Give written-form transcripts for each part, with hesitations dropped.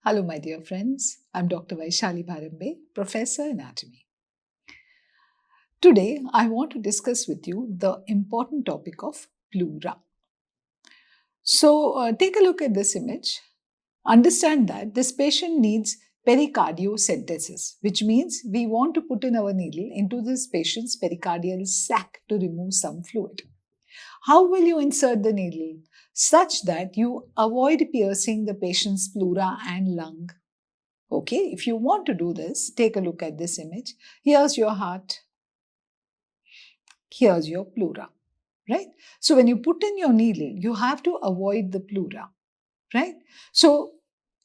Hello, my dear friends. I'm Dr. Vaishaly Bharambe, Professor Anatomy. Today, I want to discuss with you the important topic of pleura. So, take a look at this image. Understand that this patient needs pericardiocentesis, which means we want to put in our needle into this patient's pericardial sac to remove some fluid. How will you insert the needle such that you avoid piercing the patient's pleura and lung? Okay, if you want to do this, take a look at this image. Here's your heart. Here's your pleura, right? So when you put in your needle, you have to avoid the pleura, right? So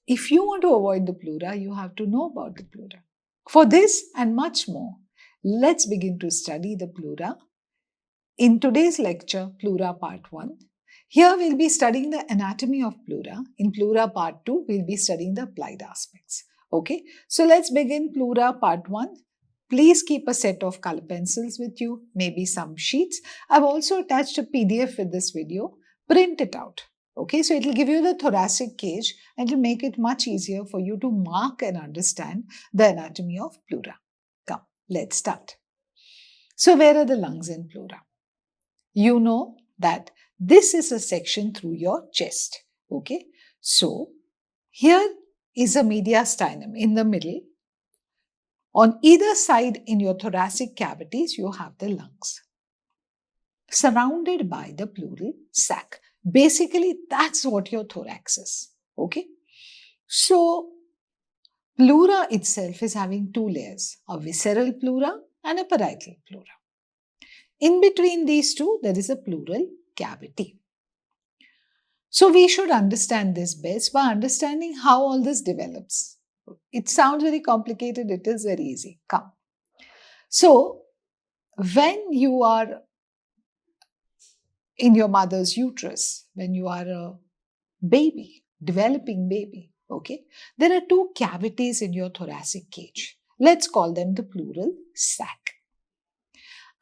if you want to avoid the pleura, you have to know about the pleura. For this and much more, let's begin to study the pleura. In today's lecture, Pleura Part 1, here we'll be studying the anatomy of pleura. In Pleura Part 2, we'll be studying the applied aspects. Okay, so let's begin Pleura Part 1. Please keep a set of color pencils with you, maybe some sheets. I've also attached a PDF with this video. Print it out. Okay, so it'll give you the thoracic cage and it'll make it much easier for you to mark and understand the anatomy of pleura. Come, let's start. So where are the lungs in pleura? You know that this is a section through your chest. Okay, so here is a mediastinum in the middle. On either side in your thoracic cavities, you have the lungs, surrounded by the pleural sac. Basically, that's what your thorax is. Okay, so pleura itself is having two layers, a visceral pleura and a parietal pleura. In between these two, there is a pleural cavity. So we should understand this best by understanding how all this develops. It sounds very complicated, it is very easy. Come. So, when you are in your mother's uterus, when you are a baby, developing baby, okay, there are two cavities in your thoracic cage. Let's call them the pleural sac.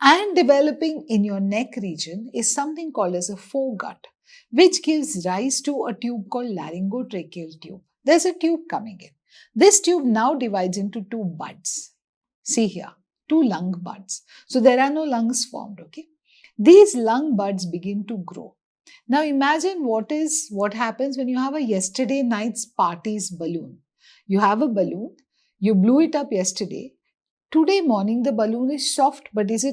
And developing in your neck region is something called as a foregut, which gives rise to a tube called laryngotracheal tube. There's a tube coming in. This tube now divides into two buds. See here, two lung buds. So there are no lungs formed, okay? These lung buds begin to grow. Now imagine what happens when you have a yesterday night's party's balloon. You have a balloon, you blew it up yesterday. Today morning, the balloon is soft, but has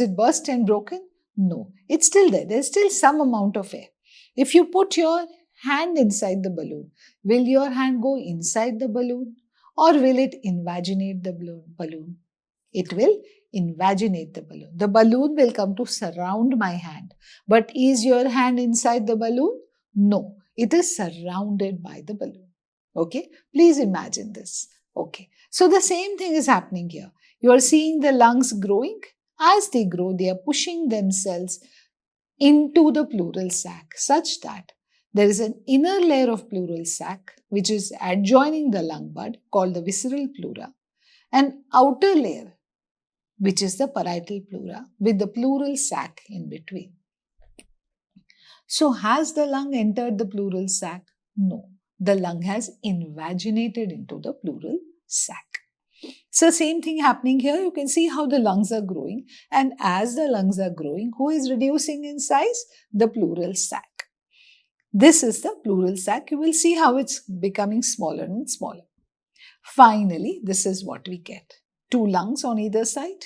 it burst and broken? No, it's still there. There's still some amount of air. If you put your hand inside the balloon, will your hand go inside the balloon or will it invaginate the balloon? It will invaginate the balloon. The balloon will come to surround my hand. But is your hand inside the balloon? No, it is surrounded by the balloon. Okay, please imagine this. Okay, so the same thing is happening here. You are seeing the lungs growing. As they grow, they are pushing themselves into the pleural sac such that there is an inner layer of pleural sac which is adjoining the lung bud called the visceral pleura, an outer layer which is the parietal pleura with the pleural sac in between. So has the lung entered the pleural sac? No. The lung has invaginated into the pleural sac. So same thing happening here. You can see how the lungs are growing, and as the lungs are growing, who is reducing in size? The pleural sac. This is the pleural sac. You will see how it's becoming smaller and smaller. Finally, this is what we get. Two lungs on either side,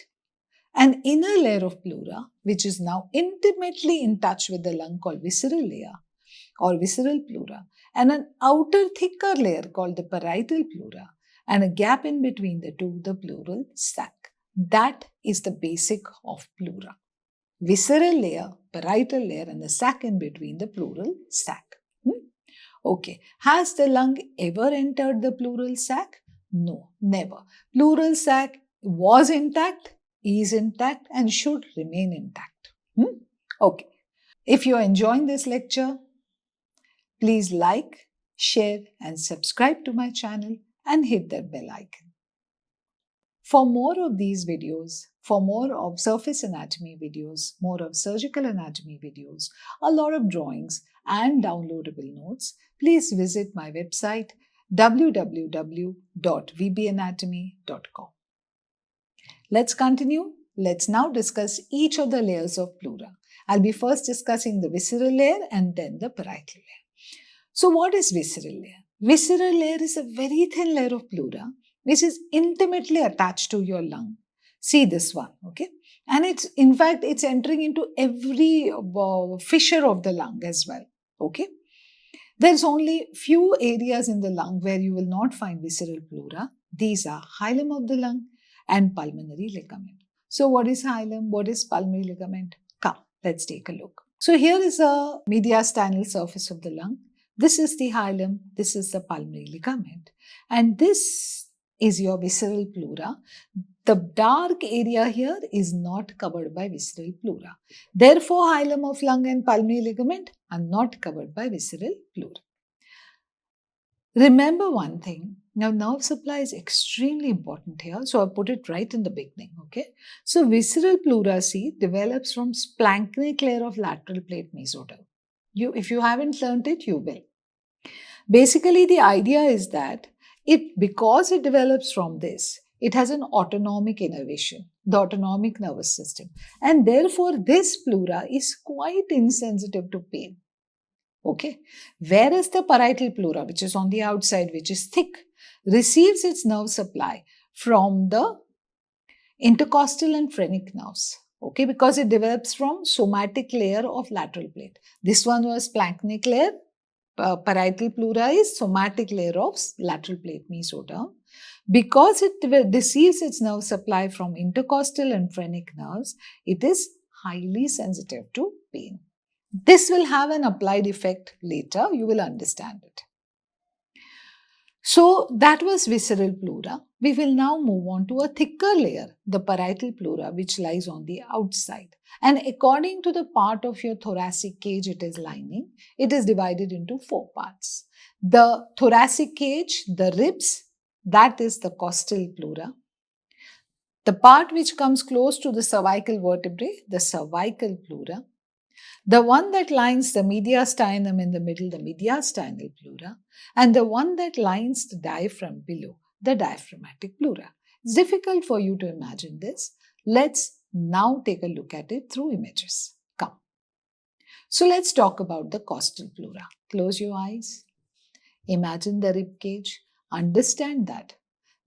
an inner layer of pleura which is now intimately in touch with the lung called visceral layer or visceral pleura, and an outer thicker layer called the parietal pleura, and a gap in between the two, the pleural sac. That is the basic of pleura. Visceral layer, parietal layer, and the sac in between, the pleural sac. Okay. Has the lung ever entered the pleural sac? No, never. Pleural sac was intact, is intact, and should remain intact. Okay. If you are enjoying this lecture, please like, share, and subscribe to my channel and hit that bell icon. For more of these videos, for more of surface anatomy videos, more of surgical anatomy videos, a lot of drawings and downloadable notes, please visit my website www.vbanatomy.com. Let's continue. Let's now discuss each of the layers of pleura. I'll be first discussing the visceral layer and then the parietal layer. So what is visceral layer? Visceral layer is a very thin layer of pleura which is intimately attached to your lung. See this one, okay? And it's entering into every fissure of the lung as well, okay? There's only few areas in the lung where you will not find visceral pleura. These are hilum of the lung and pulmonary ligament. So what is hilum? What is pulmonary ligament? Come, let's take a look. So here is a mediastinal surface of the lung. This is the hilum, this is the pulmonary ligament, and this is your visceral pleura. The dark area here is not covered by visceral pleura. Therefore, hilum of lung and pulmonary ligament are not covered by visceral pleura. Remember one thing. Now, nerve supply is extremely important here. So, I put it right in the beginning. Okay. So, visceral pleura develops from splanchnic layer of lateral plate mesoderm. If you haven't learned it, you will. Basically, the idea is that because it develops from this, it has an autonomic innervation, the autonomic nervous system. And therefore, this pleura is quite insensitive to pain. Okay. Whereas the parietal pleura, which is on the outside, which is thick, receives its nerve supply from the intercostal and phrenic nerves. Okay, because it develops from somatic layer of lateral plate. This one was splanchnic layer. Parietal pleura is somatic layer of lateral plate mesoderm. Because it receives its nerve supply from intercostal and phrenic nerves, it is highly sensitive to pain. This will have an applied effect later. You will understand it. So that was visceral pleura. We will now move on to a thicker layer, the parietal pleura, which lies on the outside. And according to the part of your thoracic cage it is lining, it is divided into 4 parts. The thoracic cage, the ribs, that is the costal pleura. The part which comes close to the cervical vertebrae, the cervical pleura. The one that lines the mediastinum in the middle, the mediastinal pleura, and the one that lines the diaphragm below, the diaphragmatic pleura. It's difficult for you to imagine this. Let's now take a look at it through images. Come. So let's talk about the costal pleura. Close your eyes. Imagine the rib cage. Understand that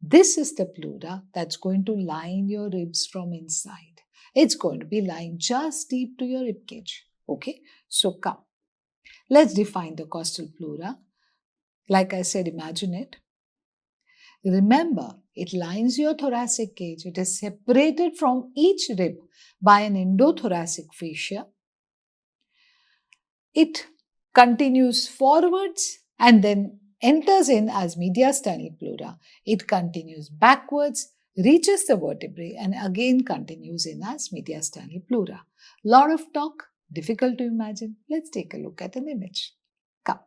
this is the pleura that's going to line your ribs from inside. It's going to be lying just deep to your rib cage. Okay, so come. Let's define the costal pleura. Like I said, imagine it. Remember, it lines your thoracic cage. It is separated from each rib by an endothoracic fascia. It continues forwards and then enters in as mediastinal pleura. It continues backwards, reaches the vertebrae and again continues in as mediastinal pleura. Lot of talk. Difficult to imagine. Let's take a look at an image. Come.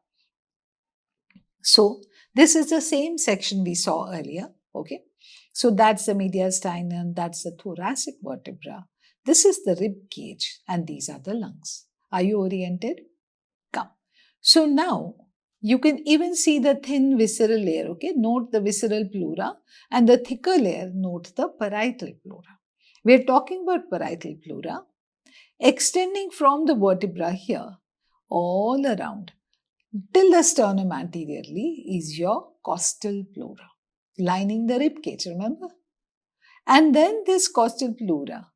So, this is the same section we saw earlier. Okay. So, that's the mediastinum, that's the thoracic vertebra. This is the rib cage and these are the lungs. Are you oriented? Come. So, now you can even see the thin visceral layer. Okay. Note the visceral pleura and the thicker layer, note the parietal pleura. We are talking about parietal pleura. Extending from the vertebra here, all around, till the sternum anteriorly is your costal pleura, lining the rib cage, remember? And then this costal pleura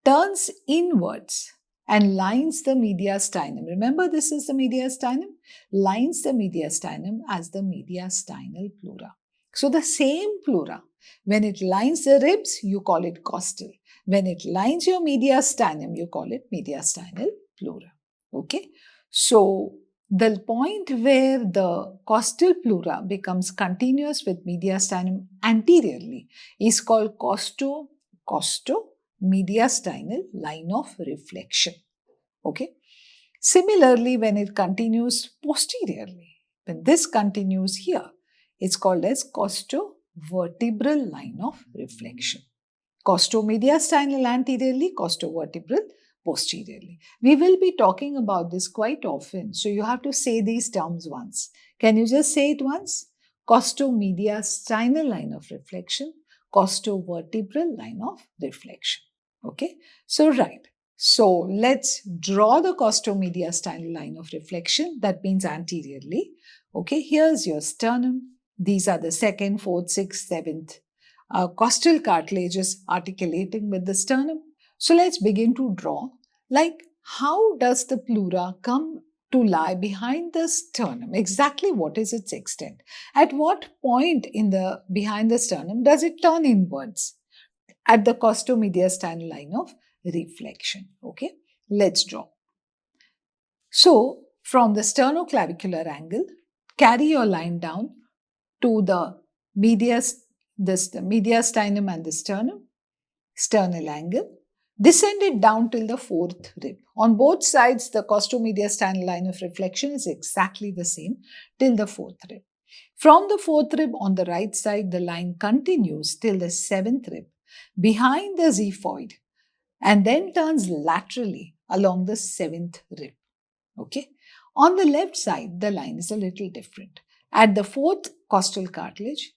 turns inwards and lines the mediastinum. Remember, this is the mediastinum? Lines the mediastinum as the mediastinal pleura. So the same pleura, when it lines the ribs, you call it costal. When it lines your mediastinum, you call it mediastinal pleura. Okay. So, the point where the costal pleura becomes continuous with mediastinum anteriorly is called costomediastinal line of reflection. Okay. Similarly, when it continues posteriorly, when this continues here, it's called as costovertebral line of reflection. Costomediastinal anteriorly, costovertebral posteriorly. We will be talking about this quite often, so you have to say these terms once. Can you just say it once? Costomediastinal line of reflection, costovertebral line of reflection. Okay, so right. So let's draw the costomediastinal line of reflection. That means anteriorly. Okay, here's your sternum. These are the second, fourth, sixth, seventh costal cartilages articulating with the sternum. So let's begin to draw. Like, how does the pleura come to lie behind the sternum? Exactly what is its extent? At what point in the behind the sternum does it turn inwards? At the costomediastinal line of reflection. Okay, let's draw. So from the sternoclavicular angle, carry your line down to the mediastinum and the sternum, sternal angle. Descend it down till the fourth rib. On both sides, the costomediastinal line of reflection is exactly the same till the fourth rib. From the fourth rib on the right side, the line continues till the seventh rib, behind the xiphoid, and then turns laterally along the seventh rib. Okay. On the left side, the line is a little different. At the fourth costal cartilage,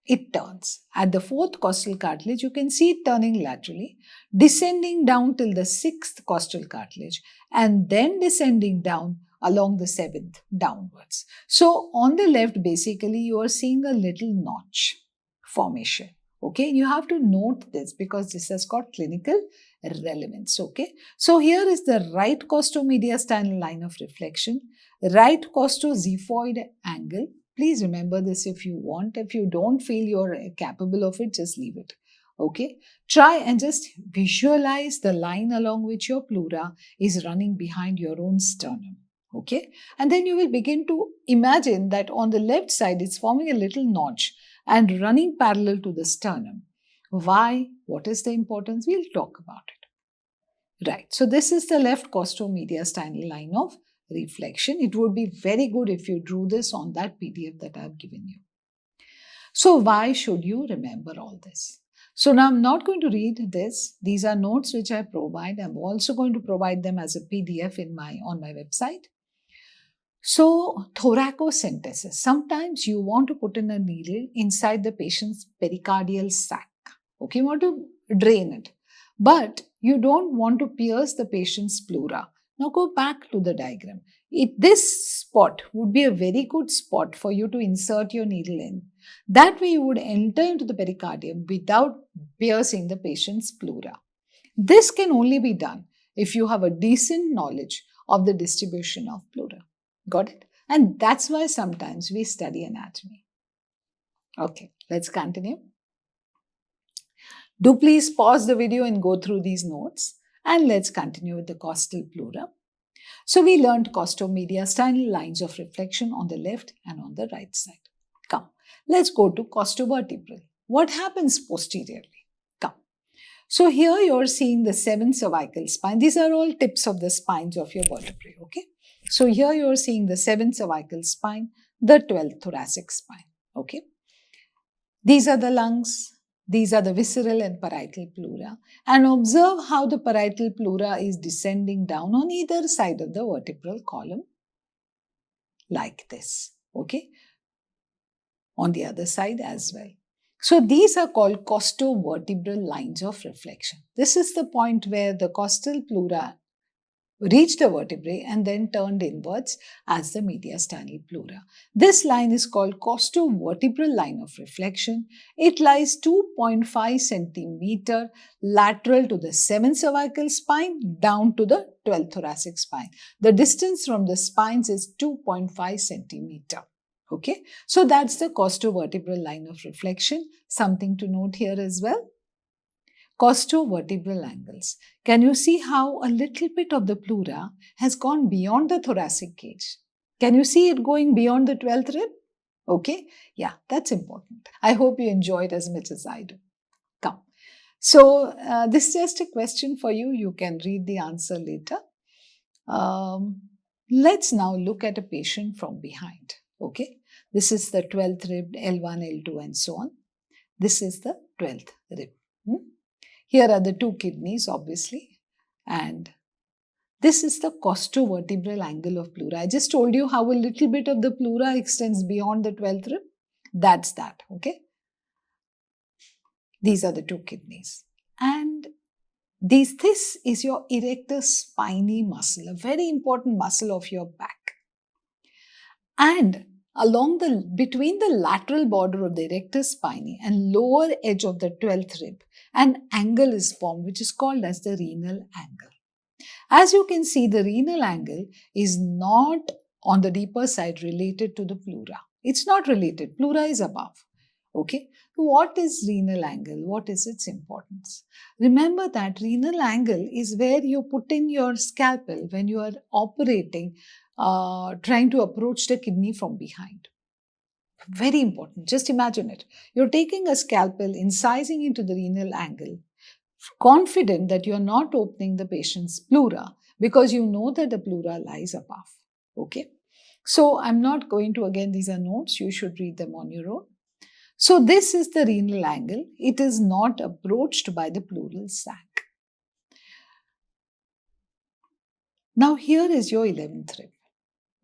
it turns. At the fourth costal cartilage, you can see it turning laterally, descending down till the sixth costal cartilage, and then descending down along the seventh downwards. So on the left, basically, you are seeing a little notch formation. Okay, you have to note this because this has got clinical relevance. Okay, so here is the right costomediastinal line of reflection, right costoxiphoid angle. Please remember this if you want. If you don't feel you're capable of it, just leave it. Okay, try and just visualize the line along which your pleura is running behind your own sternum. Okay, and then you will begin to imagine that on the left side it's forming a little notch and running parallel to the sternum. Why? What is the importance? We'll talk about it. Right, so this is the left costomediastinal line of reflection. It would be very good if you drew this on that PDF that I've given you. So why should you remember all this? So now I'm not going to read this. These are notes which I provide. I'm also going to provide them as a PDF on my website. So thoracocentesis. Sometimes you want to put in a needle inside the patient's pericardial sac. Okay, you want to drain it. But you don't want to pierce the patient's pleura. Now go back to the diagram. This spot would be a very good spot for you to insert your needle in. That way you would enter into the pericardium without piercing the patient's pleura. This can only be done if you have a decent knowledge of the distribution of pleura. Got it? And that's why sometimes we study anatomy. Okay, let's continue. Do please pause the video and go through these notes. And let's continue with the costal pleura. So we learned costomediastinal lines of reflection on the left and on the right side. Come, let's go to costovertebral. What happens posteriorly? Come. So here you're seeing the 7 cervical spine. These are all tips of the spines of your vertebrae. Okay. So here you're seeing the 7 cervical spine, the 12th thoracic spine. Okay. These are the lungs. These are the visceral and parietal pleura. And observe how the parietal pleura is descending down on either side of the vertebral column like this. Okay. On the other side as well. So these are called costovertebral lines of reflection. This is the point where the costal pleura reached the vertebrae and then turned inwards as the mediastinal pleura. This line is called costovertebral line of reflection. It lies 2.5 centimeter lateral to the 7th cervical spine down to the 12th thoracic spine. The distance from the spines is 2.5 centimeter. Okay, so that's the costovertebral line of reflection. Something to note here as well. Costovertebral angles. Can you see how a little bit of the pleura has gone beyond the thoracic cage? Can you see it going beyond the 12th rib? Okay, yeah, that's important. I hope you enjoyed as much as I do. Come. So, this is just a question for you. You can read the answer later. Let's now look at a patient from behind. Okay, this is the 12th rib, L1, L2 and so on. This is the 12th rib. Here are the 2 kidneys obviously, and This is the costovertebral angle of pleura. I just told you how a little bit of the pleura extends beyond the 12th rib. That's that, okay? These are the two kidneys. And this is your erector spinae muscle, a very important muscle of your back. And between the lateral border of the erector spinae and lower edge of the 12th rib, an angle is formed which is called as the renal angle. As you can see, the renal angle is not on the deeper side related to the pleura. It's not related. Pleura is above. Okay. What is renal angle? What is its importance? Remember that renal angle is where you put in your scalpel when you are operating, trying to approach the kidney from behind. Very important. Just imagine it. You're taking a scalpel, incising into the renal angle, confident that you're not opening the patient's pleura because you know that the pleura lies above. Okay. So I'm not going to, again, these are notes. You should read them on your own. So this is the renal angle. It is not approached by the pleural sac. Now here is your 11th rib.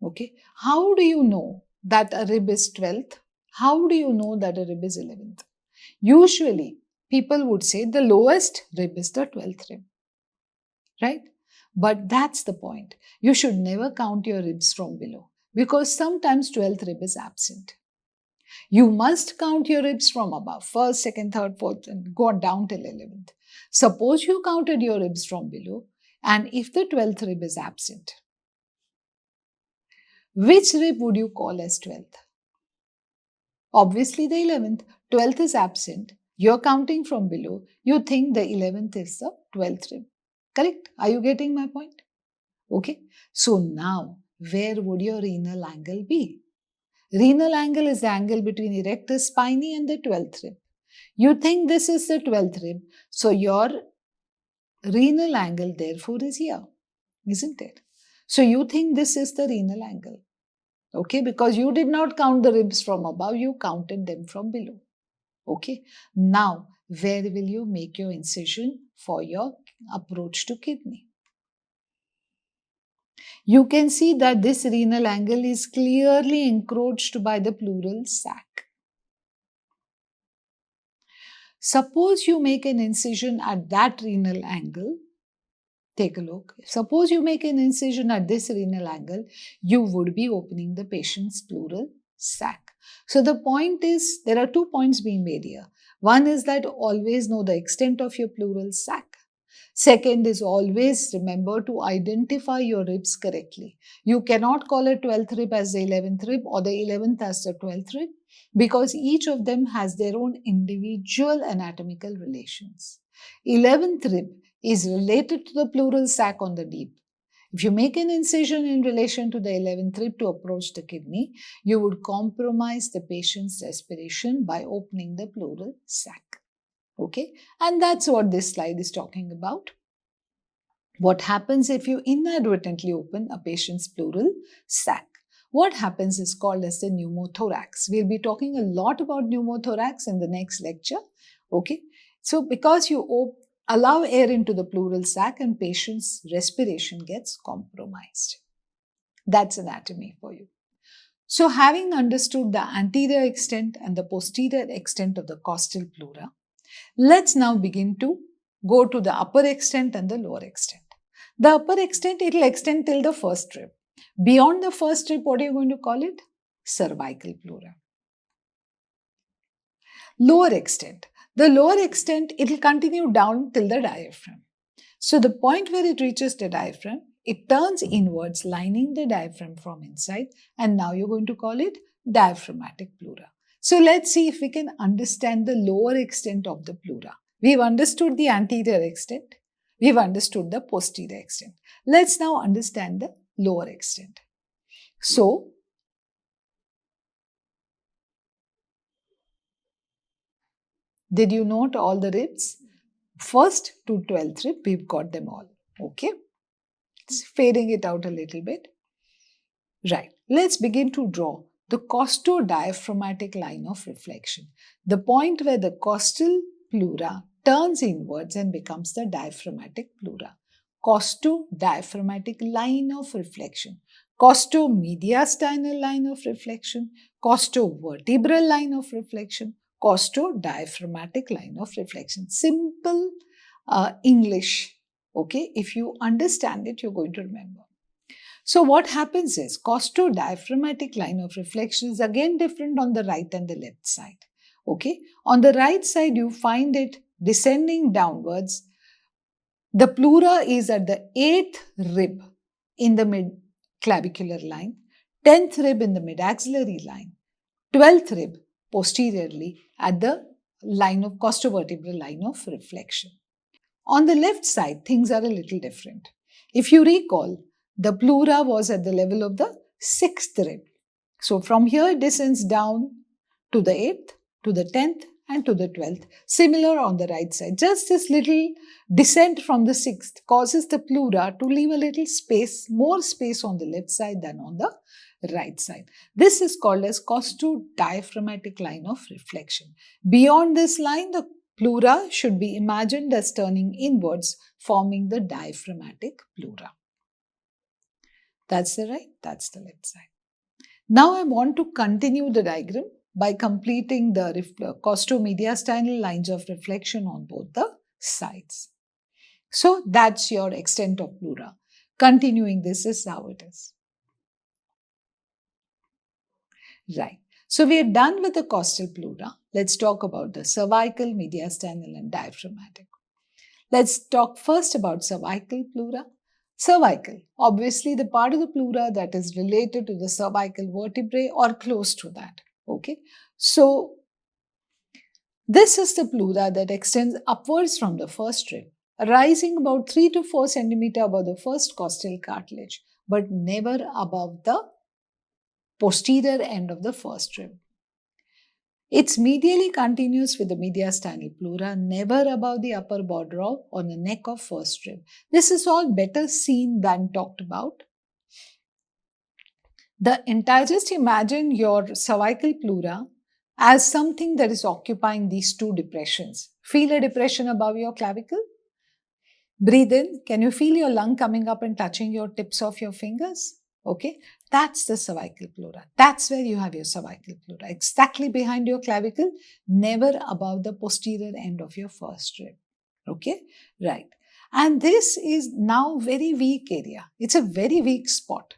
Okay. How do you know that a rib is 12th? How do you know that a rib is 11th? Usually people would say the lowest rib is the 12th rib. Right? But that's the point. You should never count your ribs from below because sometimes 12th rib is absent. You must count your ribs from above, first, second, third, fourth, and go down till 11th. Suppose you counted your ribs from below, and if the 12th rib is absent, which rib would you call as 12th? Obviously the 11th. 12th is absent. You're counting from below. You think the 11th is the 12th rib. Correct? Are you getting my point? Okay. So now, where would your renal angle be? Renal angle is the angle between erector spinae and the 12th rib. You think this is the 12th rib, so your renal angle therefore is here, isn't it? So you think this is the renal angle, okay? Because you did not count the ribs from above, you counted them from below, okay? Now, where will you make your incision for your approach to kidney? You can see that this renal angle is clearly encroached by the pleural sac. Suppose you make an incision at that renal angle. Take a look. Suppose you make an incision at this renal angle, you would be opening the patient's pleural sac. So the point is, there are 2 points being made here. One is that always know the extent of your pleural sac. Second is always remember to identify your ribs correctly. You cannot call a 12th rib as the 11th rib or the 11th as the 12th rib because each of them has their own individual anatomical relations. 11th rib is related to the pleural sac on the deep. If you make an incision in relation to the 11th rib to approach the kidney, you would compromise the patient's respiration by opening the pleural sac. Okay, and that's what this slide is talking about. What happens if you inadvertently open a patient's pleural sac? What happens is called as the pneumothorax. We'll be talking a lot about pneumothorax in the next lecture. Okay, so because you allow air into the pleural sac and patient's respiration gets compromised. That's anatomy for you. So having understood the anterior extent and the posterior extent of the costal pleura, let's now begin to go to the upper extent and the lower extent. The upper extent, it will extend till the first rib. Beyond the first rib, what are you going to call it? Cervical pleura. Lower extent. The lower extent, it will continue down till the diaphragm. So the point where it reaches the diaphragm, it turns inwards, lining the diaphragm from inside, and now you're going to call it diaphragmatic pleura. So let's see if we can understand the lower extent of the pleura. We've understood the anterior extent. We've understood the posterior extent. Let's now understand the lower extent. So, did you note all the ribs? First to 12th rib, we've got them all. Okay. It's fading it out a little bit. Right. Let's begin to draw the costodiaphragmatic line of reflection. The point where the costal pleura turns inwards and becomes the diaphragmatic pleura. costodiaphragmatic line of reflection, costomediastinal line of reflection, costovertebral line of reflection, costodiaphragmatic line of reflection. Simple English. Okay, if you understand it, you're going to remember. So what happens is costodiaphragmatic line of reflection is again different on the right and the left side. Okay, on the right side you find it descending downwards. The pleura is at the 8th rib in the mid-clavicular line, 10th rib in the mid-axillary line, 12th rib posteriorly at the line of costovertebral line of reflection. On the left side, things are a little different. If you recall, the pleura was at the level of the 6th rib. So from here it descends down to the 8th, to the 10th and to the 12th. Similar on the right side. Just this little descent from the 6th causes the pleura to leave a little space, more space on the left side than on the right side. This is called as costodiaphragmatic line of reflection. Beyond this line, the pleura should be imagined as turning inwards, forming the diaphragmatic pleura. That's the right, that's the left side. Now I want to continue the diagram by completing the costomediastinal lines of reflection on both the sides. So that's your extent of pleura. Continuing this is how it is. Right. So we are done with the costal pleura. Let's talk about the cervical, mediastinal and diaphragmatic. Let's talk first about cervical pleura. Cervical, obviously the part of the pleura that is related to the cervical vertebrae or close to that. Okay. So this is the pleura that extends upwards from the first rib, rising about 3 to 4 centimeters above the first costal cartilage, but never above the posterior end of the first rib. It's medially continuous with the mediastinal pleura, never above the upper border of or the neck of first rib. This is all better seen than talked about. The entire, just imagine your cervical pleura as something that is occupying these two depressions. Feel a depression above your clavicle. Breathe in. Can you feel your lung coming up and touching your tips of your fingers? Okay, that's the cervical pleura. That's where you have your cervical pleura, exactly behind your clavicle, never above the posterior end of your first rib. Okay, right. And this is now very weak area. It's a very weak spot.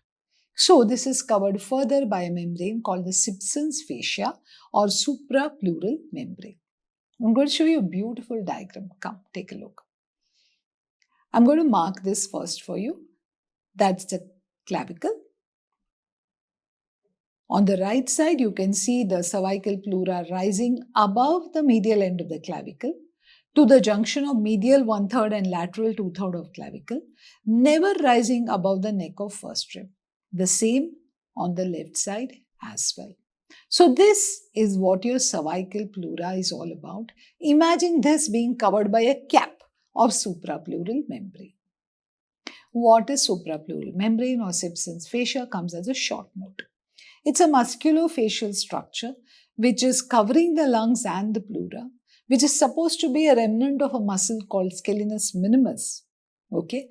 So this is covered further by a membrane called the Sibson's fascia or suprapleural membrane. I'm going to show you a beautiful diagram. Come, take a look. I'm going to mark this first for you. That's the clavicle. On the right side, you can see the cervical pleura rising above the medial end of the clavicle to the junction of medial 1/3 and lateral 2/3 of clavicle, never rising above the neck of first rib. The same on the left side as well. So this is what your cervical pleura is all about. Imagine this being covered by a cap of suprapleural membrane. What is suprapleural membrane or Sibson's fascia comes as a short note. It's a musculofacial structure which is covering the lungs and the pleura, which is supposed to be a remnant of a muscle called scalenus minimus. Okay.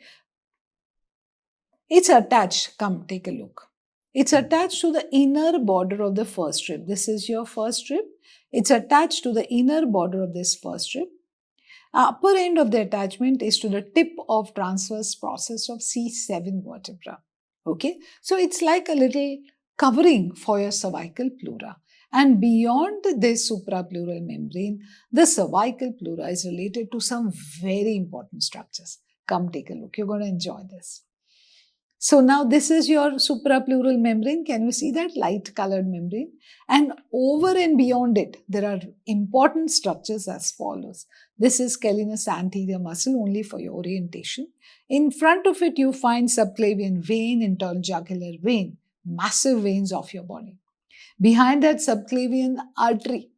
It's attached. Come, take a look. It's attached to the inner border of the first rib. This is your first rib. It's attached to the inner border of this first rib. Upper end of the attachment is to the tip of transverse process of C7 vertebra. Okay. So it's like a little covering for your cervical pleura. And beyond this suprapleural membrane, the cervical pleura is related to some very important structures. Come take a look. You're going to enjoy this. So now this is your suprapleural membrane. Can you see that light colored membrane? And over and beyond it, there are important structures as follows. This is scalenus anterior muscle, only for your orientation. In front of it, you find subclavian vein, internal jugular vein, massive veins of your body. Behind that subclavian artery,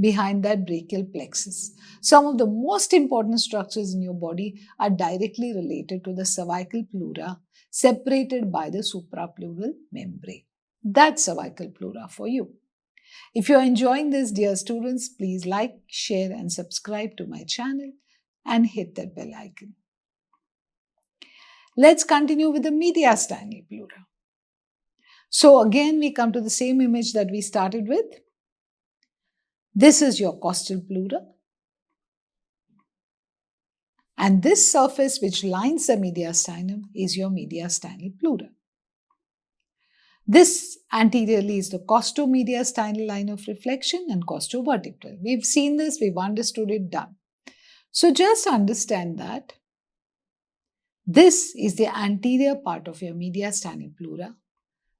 behind that brachial plexus. Some of the most important structures in your body are directly related to the cervical pleura, separated by the suprapleural membrane. That's cervical pleura for you. If you're enjoying this, dear students, please like, share and subscribe to my channel and hit that bell icon. Let's continue with the mediastinal pleura. So again, we come to the same image that we started with. This is your costal pleura. And this surface which lines the mediastinum is your mediastinal pleura. This anteriorly is the costomediastinal line of reflection and costovertebral. We've seen this, we've understood it, done. So just understand that this is the anterior part of your mediastinal pleura.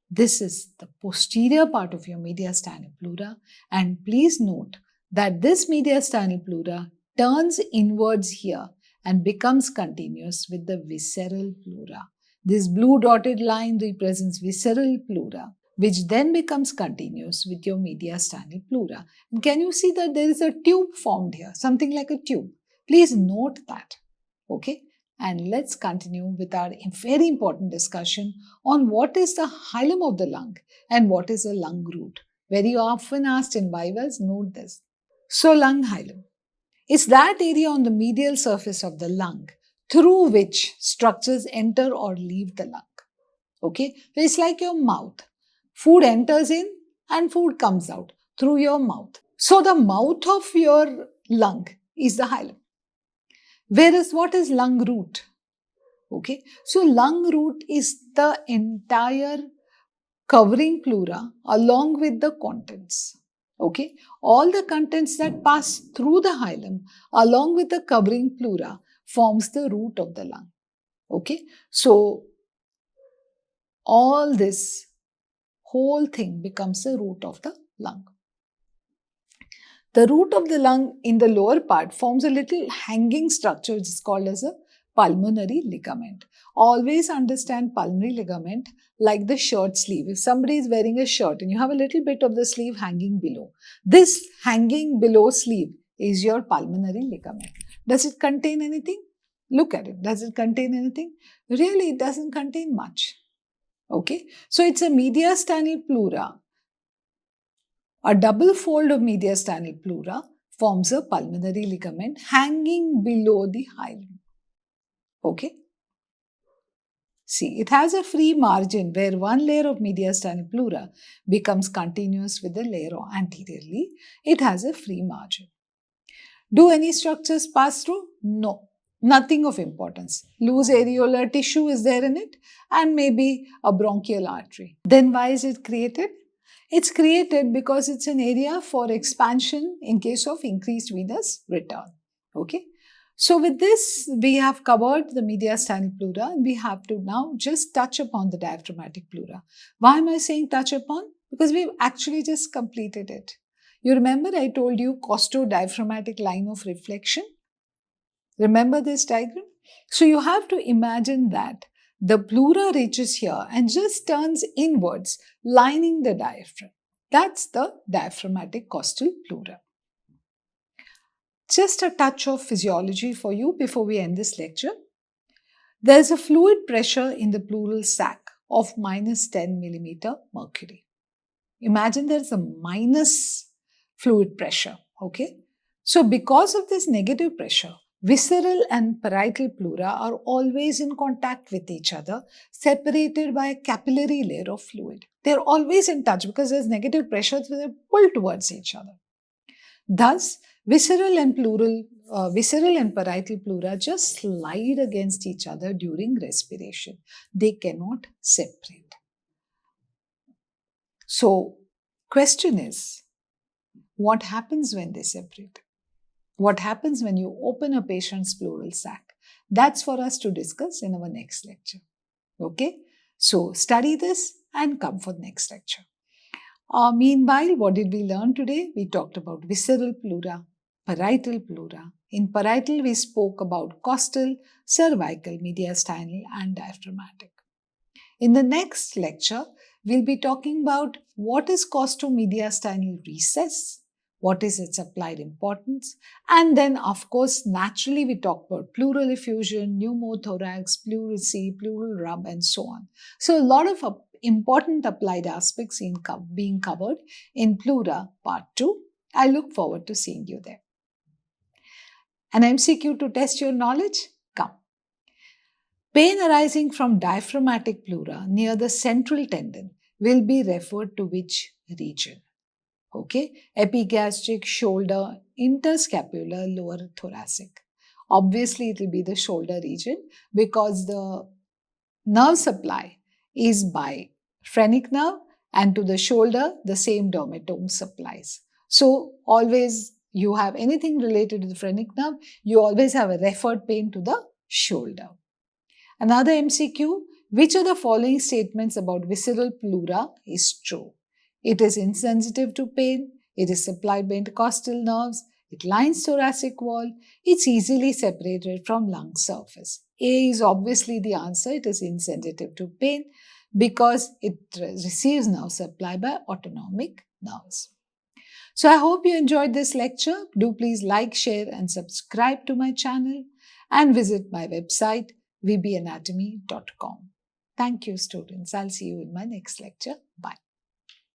This is the posterior part of your mediastinal pleura. And please note that this mediastinal pleura turns inwards here and becomes continuous with the visceral pleura. This blue dotted line represents visceral pleura, which then becomes continuous with your mediastinal pleura. And can you see that there is a tube formed here, something like a tube? Please note that. Okay? And let's continue with our very important discussion on what is the hilum of the lung and what is the lung root. Very often asked in Vivas, note this. So, lung hilum is that area on the medial surface of the lung through which structures enter or leave the lung. Okay? So it's like your mouth. Food enters in and food comes out through your mouth. So the mouth of your lung is the hilum. Whereas what is lung root? Okay? So lung root is the entire covering pleura along with the contents. Okay? All the contents that pass through the hilum along with the covering pleura forms the root of the lung. Okay? So, all this whole thing becomes the root of the lung. The root of the lung in the lower part forms a little hanging structure which is called as a pulmonary ligament. Always understand pulmonary ligament like the shirt sleeve. If somebody is wearing a shirt and you have a little bit of the sleeve hanging below, this hanging below sleeve is your pulmonary ligament. Does it contain anything? Look at it. Does it contain anything? Really, it doesn't contain much. Okay. So, it's a mediastinal pleura. A double fold of mediastinal pleura forms a pulmonary ligament hanging below the hilum. Okay. See, it has a free margin where one layer of mediastinal pleura becomes continuous with the layer anteriorly. It has a free margin. Do any structures pass through? No, nothing of importance. Loose areolar tissue is there in it and maybe a bronchial artery. Then why is it created? It's created because it's an area for expansion in case of increased venous return. Okay. So with this, we have covered the mediastinal pleura and we have to now just touch upon the diaphragmatic pleura. Why am I saying touch upon? Because we've actually just completed it. You remember I told you costodiaphragmatic line of reflection? Remember this diagram? So you have to imagine that the pleura reaches here and just turns inwards, lining the diaphragm. That's the diaphragmatic costal pleura. Just a touch of physiology for you before we end this lecture. There is a fluid pressure in the pleural sac of -10 millimeter mercury. Imagine there is a minus fluid pressure. Okay. So because of this negative pressure, visceral and parietal pleura are always in contact with each other, separated by a capillary layer of fluid. They're always in touch because there's negative pressure, so they pull towards each other. Thus, visceral and parietal pleura just slide against each other during respiration. They cannot separate. So, question is, what happens when they separate? What happens when you open a patient's pleural sac? That's for us to discuss in our next lecture. Okay? So, study this and come for the next lecture. Meanwhile, what did we learn today? We talked about visceral pleura, parietal pleura. In parietal, we spoke about costal, cervical, mediastinal, and diaphragmatic. In the next lecture, we'll be talking about what is costomediastinal recess, what is its applied importance, and then, of course, naturally, we talk about pleural effusion, pneumothorax, pleurisy, pleural rub, and so on. So, a lot of important applied aspects being covered in Pleura Part 2. I look forward to seeing you there. An MCQ to test your knowledge? Come. Pain arising from diaphragmatic pleura near the central tendon will be referred to which region? Okay, epigastric, shoulder, interscapular, lower thoracic. Obviously, it will be the shoulder region because the nerve supply is by phrenic nerve, and to the shoulder, the same dermatome supplies. So, always you have anything related to the phrenic nerve, you always have a referred pain to the shoulder. Another MCQ, which of the following statements about visceral pleura is true? It is insensitive to pain, it is supplied by intercostal nerves, it lines thoracic wall, it's easily separated from lung surface. A is obviously the answer, it is insensitive to pain because it receives nerve supply by autonomic nerves. So I hope you enjoyed this lecture. Do please like, share and subscribe to my channel and visit my website vbanatomy.com. Thank you, students. I'll see you in my next lecture. Bye.